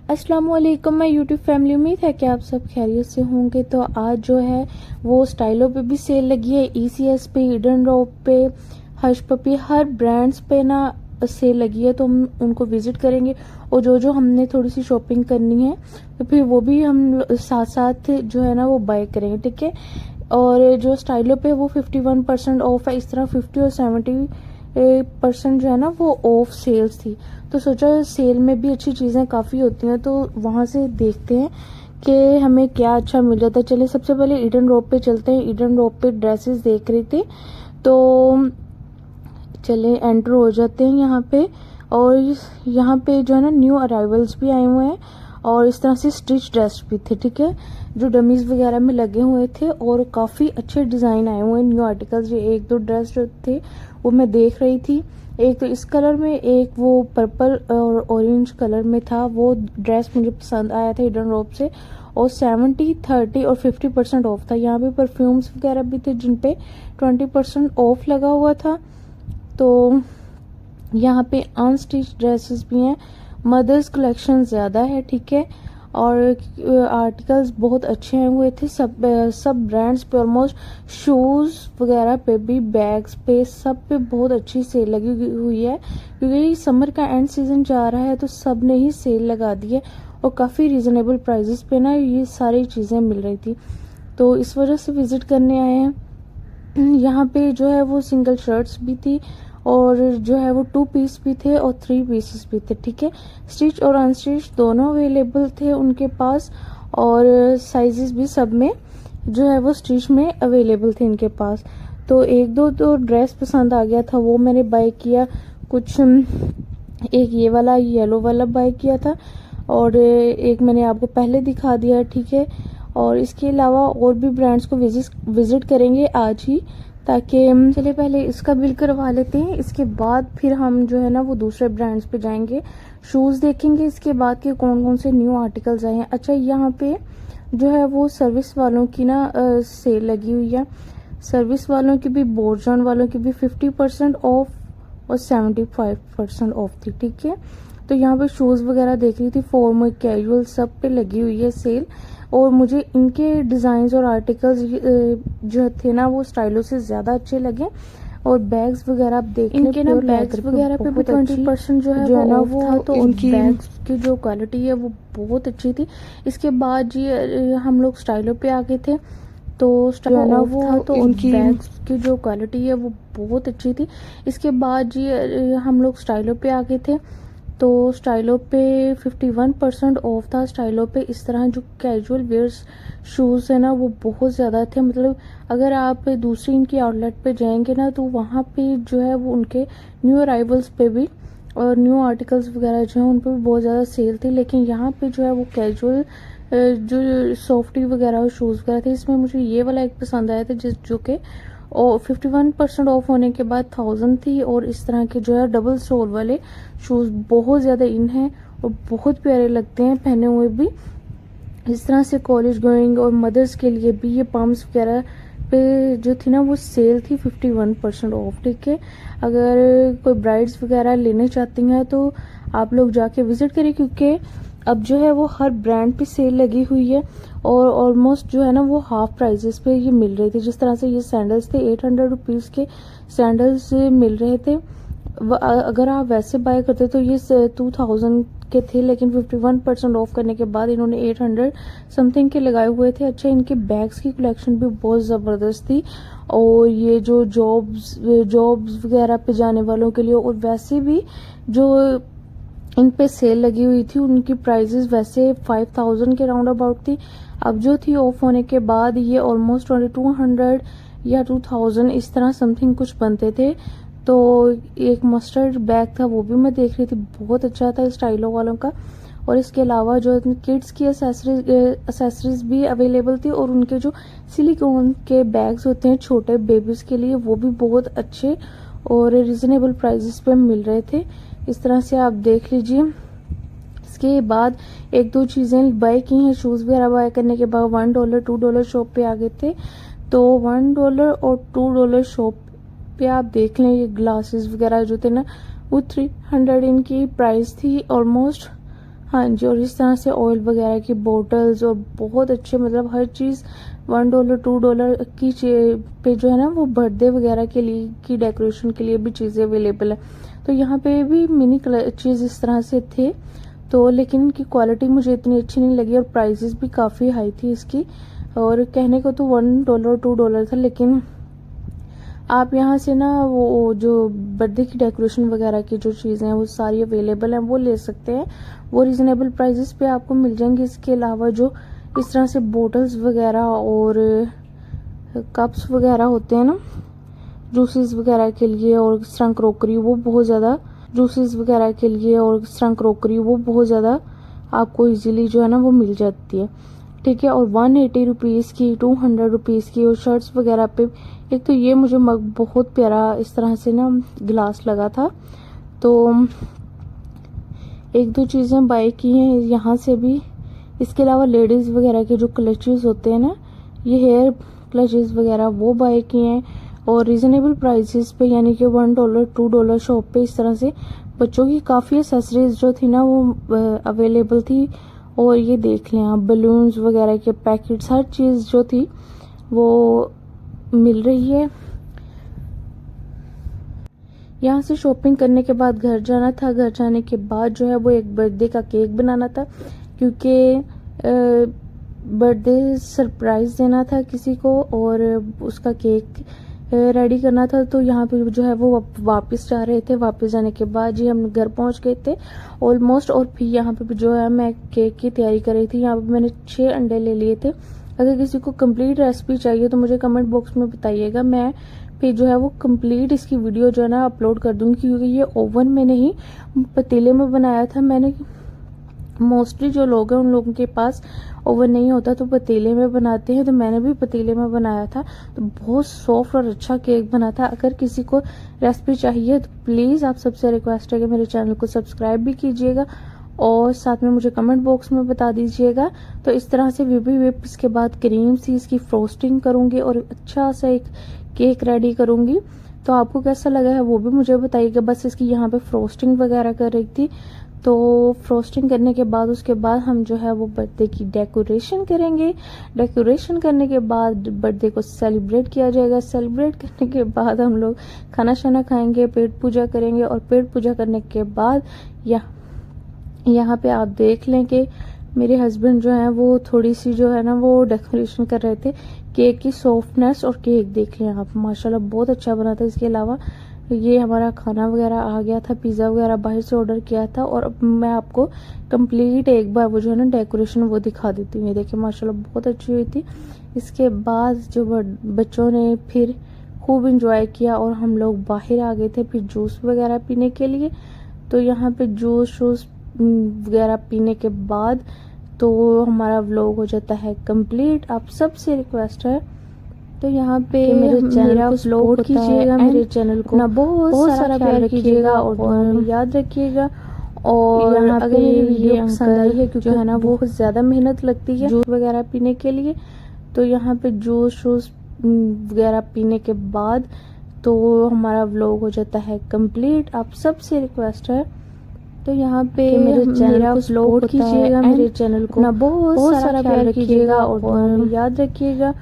अस्सलाम वालेकुम, मैं यूट्यूब फैमिली। उम्मीद है कि आप सब खैरियत से होंगे। तो आज जो है वो स्टाइलो पे भी सेल लगी है, ECS पे, ईडन रॉप पे, हश पपी, हर ब्रांड्स पे ना सेल लगी है। तो हम उनको विजिट करेंगे और जो हमने थोड़ी सी शॉपिंग करनी है तो फिर वो भी हम साथ साथ जो है ना वो बाय करेंगे, ठीक है। और जो स्टाइलो पे वो 51% ऑफ है, इस तरह 50 और 70% जो है ना वो ऑफ सेल्स थी। तो सोचा सेल में भी अच्छी चीज़ें काफ़ी होती हैं, तो वहाँ से देखते हैं कि हमें क्या अच्छा मिल जाता है। चलिए सबसे पहले ईडन रॉप पे चलते हैं। ईडन रॉप पे ड्रेसेस देख रही थी, तो चले एंटर हो जाते हैं यहाँ पे। और यहाँ पे जो है ना न्यू अराइवल्स भी आए हुए हैं और इस तरह से स्टिच ड्रेस भी थे, ठीक है, जो डमीज वगैरह में लगे हुए थे। और काफ़ी अच्छे डिज़ाइन आए हुए हैं, न्यू आर्टिकल्स। ये एक दो ड्रेस जो थे वो मैं देख रही थी, एक तो इस कलर में, एक वो पर्पल और ऑरेंज कलर में था। वो ड्रेस मुझे पसंद आया था ईडन रॉप से। और 70, 30 और 50% ऑफ था। यहाँ पे परफ्यूम्स वगैरह भी थे जिन पे 20% ऑफ लगा हुआ था। तो यहाँ पे अनस्टिच ड्रेसेस भी हैं, मदर्स कलेक्शन ज़्यादा है, ठीक है। और आर्टिकल्स बहुत अच्छे हैं हुए थे सब ब्रांड्स पे ऑलमोस्ट। शूज़ वगैरह पे भी, बैग्स पे, सब पे बहुत अच्छी सेल लगी हुई है, क्योंकि समर का एंड सीजन जा रहा है तो सब ने ही सेल लगा दी है। और काफ़ी रीज़नेबल प्राइजेस पे ना ये सारी चीज़ें मिल रही थी, तो इस वजह से विज़िट करने आए हैं। यहाँ पे जो है वो सिंगल शर्ट्स भी थी और जो है वो 2 पीस भी थे और 3 पीसेस भी थे, ठीक है। स्टिच और अनस्टिच दोनों अवेलेबल थे उनके पास, और साइजेस भी सब में जो है वो स्टिच में अवेलेबल थे इनके पास। तो एक दो तो ड्रेस पसंद आ गया था, वो मैंने बाय किया। कुछ एक ये वाला येलो वाला बाय किया था और एक मैंने आपको पहले दिखा दिया, ठीक है। और इसके अलावा और भी ब्रांड्स को विजिट करेंगे आज ही, ताकि चलिए पहले इसका बिल करवा लेते हैं, इसके बाद फिर हम जो है ना वो दूसरे ब्रांड्स पे जाएंगे, शूज़ देखेंगे इसके बाद के कौन कौन से न्यू आर्टिकल्स आए हैं। अच्छा, यहाँ पे जो है वो सर्विस वालों की ना सेल लगी हुई है। सर्विस वालों की भी, बोर्जॉन वालों की भी 50% ऑफ और 75% ऑफ थी, ठीक है। तो यहाँ पे शूज़ वगैरह देख रही थी, फॉर्मल, कैजुअल, सब पे लगी हुई है सेल। और मुझे इनके डिज़ाइंस और आर्टिकल्स जो थे ना वो स्टाइलों से ज़्यादा अच्छे लगे। और बैग्स वगैरह आप देख इनके ना बैग्स वगैरह पे भी 20% जो है ना वो था, तो उनकी बैग्स की जो क्वालिटी है वो बहुत अच्छी थी। इसके बाद जी हम लोग स्टाइलों पे आ गए थे, तो जो है ना वो था, तो उनकी बैग्स की जो क्वालिटी है वो बहुत अच्छी थी। इसके बाद जी हम लोग स्टाइलों पे आ गए थे, तो स्टाइलो पे 51% ऑफ था। स्टाइलो पे इस तरह जो कैजुअल वेयर्स शूज़ है ना वो बहुत ज़्यादा थे। मतलब अगर आप दूसरी इनकी आउटलेट पे जाएंगे ना तो वहाँ पे जो है वो उनके न्यू अराइवल्स पे भी और न्यू आर्टिकल्स वगैरह जो है उन पर भी बहुत ज़्यादा सेल थी। लेकिन यहाँ पे जो है वो कैजुअल जो सॉफ्टी वगैरह और शूज़ वगैरह थे, इसमें मुझे ये वाला एक पसंद आया था जो कि और 51% ऑफ होने के बाद 1000 थी। और इस तरह के जो है डबल सोल वाले शूज़ बहुत ज़्यादा इन हैं और बहुत प्यारे लगते हैं पहने हुए भी। इस तरह से कॉलेज गोइंग और मदर्स के लिए भी ये पम्प्स वगैरह पे जो थी ना वो सेल थी 51% ऑफ, ठीक है। अगर कोई ब्राइड्स वगैरह लेने चाहती हैं तो आप लोग जाके विजिट करें, क्योंकि अब जो है वो हर ब्रांड पे सेल लगी हुई है और ऑलमोस्ट जो है ना वो हाफ प्राइजेस पे ये मिल रहे थे। जिस तरह से ये सैंडल्स थे, 800 रुपीज़ के सैंडल्स मिल रहे थे। अगर आप वैसे बाय करते तो ये 2000 के थे, लेकिन 51% ऑफ करने के बाद इन्होंने 800 समथिंग के लगाए हुए थे। अच्छा, इनके बैग्स की कलेक्शन भी बहुत ज़बरदस्त थी। और ये जो जॉब्स वगैरह पे जाने वालों के लिए, और वैसे भी जो इन पे सेल लगी हुई थी उनकी प्राइजेस वैसे 5000 के राउंड अबाउट थी। अब जो थी ऑफ होने के बाद ये ऑलमोस्ट 2200 या 2000 इस तरह समथिंग कुछ बनते थे। तो एक मस्टर्ड बैग था, वो भी मैं देख रही थी, बहुत अच्छा था स्टाइलो वालों का। और इसके अलावा जो किड्स की एसेसरीज भी अवेलेबल थी, और उनके जो सिलिकॉन के बैग्स होते हैं छोटे बेबीज के लिए, वो भी बहुत अच्छे और रिजनेबल प्राइजेस पे मिल रहे थे। इस तरह से आप देख लीजिए। इसके बाद एक दो चीज़ें बाय की हैं। शूज़ वगैरह बाय करने के बाद $1, $2 शॉप पे आ गए थे। तो $1 और $2 शॉप पे आप देख लें, ये ग्लासेस वगैरह जो थे ना वो 300 इनकी प्राइस थी ऑलमोस्ट। हाँ जी, और इस तरह से ऑयल वगैरह की बोटल्स और बहुत अच्छे मतलब हर चीज़ $1 $2 की पे जो है ना वो बर्थडे वगैरह के लिए की डेकोरेशन के लिए भी चीज़ें अवेलेबल है। तो यहाँ पे भी मिनी चीज़ इस तरह से थे, तो लेकिन इनकी क्वालिटी मुझे इतनी अच्छी नहीं लगी और प्राइसेस भी काफ़ी हाई थी इसकी। और कहने को तो $1 $2 था, लेकिन आप यहाँ से ना वो जो बर्थडे की डेकोरेशन वगैरह की जो चीज़ें हैं वो सारी अवेलेबल हैं, वो ले सकते हैं। वो रिजनेबल प्राइसेस पे आपको मिल जाएंगे। इसके अलावा जो इस तरह से बोटल्स वगैरह और कप्स वगैरह होते हैं ना जूसेस वगैरह के लिए, और इस तरह क्रोकरी, वो बहुत ज़्यादा जूसेस वगैरह के लिए और इस तरह क्रोकरी वो बहुत ज़्यादा आपको इजीली जो है ना वो मिल जाती है। ठीक है, और 180 रुपीज़ की, 200 रुपीज़ की, और शर्ट्स वगैरह पे एक तो ये मुझे मग बहुत प्यारा इस तरह से ना गिलास लगा था, तो एक दो चीज़ें बाय की हैं यहाँ से भी। इसके अलावा लेडीज़ वगैरह के जो क्लचेस होते हैं ना, ये हेयर क्लचेस वगैरह वो बाय किए हैं और रिजनेबल प्राइसेस पे, यानी कि $1 $2 शॉप पे इस तरह से बच्चों की काफ़ी एसेसरीज जो थी ना वो अवेलेबल थी। और ये देख लें आप, बलून्स वगैरह के पैकेट्स, हर चीज़ जो थी वो मिल रही है। यहाँ से शॉपिंग करने के बाद घर जाना था। घर जाने के बाद जो है वो एक बर्थडे का केक बनाना था, क्योंकि बर्थडे सरप्राइज देना था किसी को और उसका केक रेडी करना था। तो यहाँ पे जो है वो वापस जा रहे थे। वापस जाने के बाद जी हम घर पहुँच गए थे ऑलमोस्ट। और फिर यहाँ पे भी जो है मैं केक की तैयारी कर रही थी। यहाँ पे मैंने 6 अंडे ले लिए थे। अगर किसी को कंप्लीट रेसिपी चाहिए तो मुझे कमेंट बॉक्स में बताइएगा, मैं फिर जो है वो कंप्लीट इसकी वीडियो जो है ना अपलोड कर दूंगी, क्योंकि ये ओवन में नहीं पतीले में बनाया था मैंने। मोस्टली जो लोग हैं उन लोगों के पास ओवन नहीं होता तो पतीले में बनाते हैं, तो मैंने भी पतीले में बनाया था। तो बहुत सॉफ्ट और अच्छा केक बना था। अगर किसी को रेसिपी चाहिए तो प्लीज़ आप सबसे रिक्वेस्ट है कि मेरे चैनल को सब्सक्राइब भी कीजिएगा और साथ में मुझे कमेंट बॉक्स में बता दीजिएगा। तो इस तरह से विपी विप इसके बाद क्रीम सी इसकी फ्रोस्टिंग करूँगी और अच्छा सा एक केक रेडी करूँगी। तो आपको कैसा लगा है वो भी मुझे बताइएगा। बस इसकी यहाँ पे फ्रोस्टिंग वगैरह कर रही थी। तो फ्रोस्टिंग करने के बाद उसके बाद हम जो है वो बर्थडे की डेकोरेशन करेंगे। डेकोरेशन करने के बाद बर्थडे को सेलिब्रेट किया जाएगा। सेलिब्रेट करने के बाद हम लोग खाना शाना खाएंगे, पेट पूजा करेंगे। और पेट पूजा करने के बाद यहाँ पे आप देख लें कि मेरे हस्बैंड जो है वो थोड़ी सी जो है ना वो डेकोरेशन कर रहे थे। केक की सॉफ्टनेस और केक देख लें आप, माशाल्लाह बहुत अच्छा बना था। इसके अलावा ये हमारा खाना वगैरह आ गया था, पिज़्ज़ा वगैरह बाहर से ऑर्डर किया था। और अब मैं आपको कंप्लीट एक बार वो जो है ना डेकोरेशन वो दिखा देती हूँ। ये देखिए माशाल्लाह बहुत अच्छी हुई थी। इसके बाद जो बच्चों ने फिर खूब इंजॉय किया और हम लोग बाहर आ गए थे फिर जूस वगैरह पीने के लिए। तो यहाँ पे जूस वगैरह पीने के बाद तो हमारा व्लॉग हो जाता है कंप्लीट। आप सबसे रिक्वेस्ट है तो यहाँ पे मेरे चैनल को सपोर्ट कीजिएगा, मेरे चैनल को ना बहुत सारा प्यार कीजिएगा और याद रखिएगा। और यहाँ अगर ये वीडियो पसंद आई है, क्योंकि है ना बहुत ज़्यादा मेहनत लगती है जूस वगैरह पीने के लिए। तो यहाँ पे जूस वगैरह पीने के बाद तो हमारा व्लॉग हो जाता है कंप्लीट। आप सबसे रिक्वेस्ट है तो यहाँ पे मेरे चैनल को सपोर्ट कीजिएगा, मेरे चैनल को ना बहुत सारा प्यार कीजिएगा और याद रखिएगा।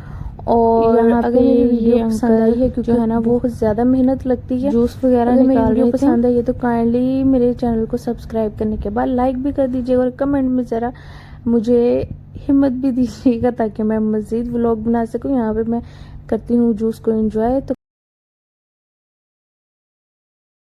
और यहाँ अगर ये वीडियो पसंद आई है, क्योंकि है ना बहुत ज़्यादा मेहनत लगती है जूस वगैरह निकाल वीडियो पसंद आई है तो काइंडली मेरे चैनल को सब्सक्राइब करने के बाद लाइक भी कर दीजिएगा और कमेंट में ज़रा मुझे हिम्मत भी दीजिएगा ताकि मैं मज़ीद व्लॉग बना सकूँ। यहाँ पे मैं करती हूँ जूस को एंजॉय। तो